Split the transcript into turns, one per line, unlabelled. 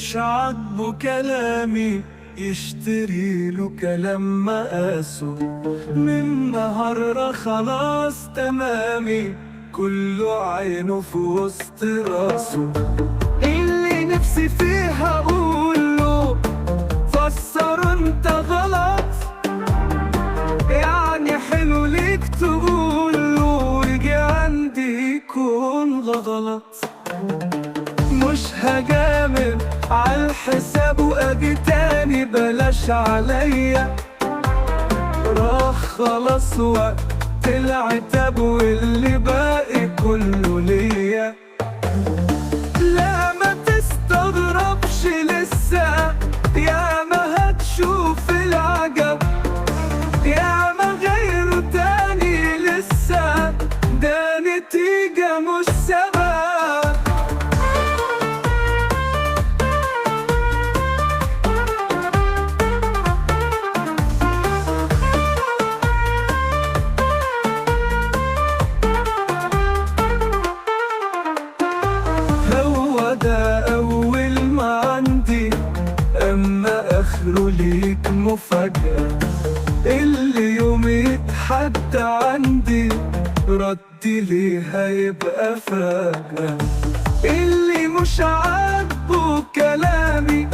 مش عاجبه كلامي يشتري له كلام مقاسه. من نهارنا خلاص تمامي، كله عينه في وسط راسه. اللي نفسي فيها اقوله فسر انت غلط، يعني حلو ليك تقوله ويجي عندي يكون غلط. مش هجامل عالحساب واجي تاني، بلاش عليا، راح خلاص وقت العتاب واللي باقي كله ليا. لا ما تستغربش لسه، يا ما هتشوف العجب، يا ما غيره تاني لسه، ده نتيجة مش سبب. هو ده أول ما عندي، أما آخره ليك مفاجأة. اللي يوم يتحدى عندي ردي ليه هيبقى فجأة. اللي مش عاجبه كلامي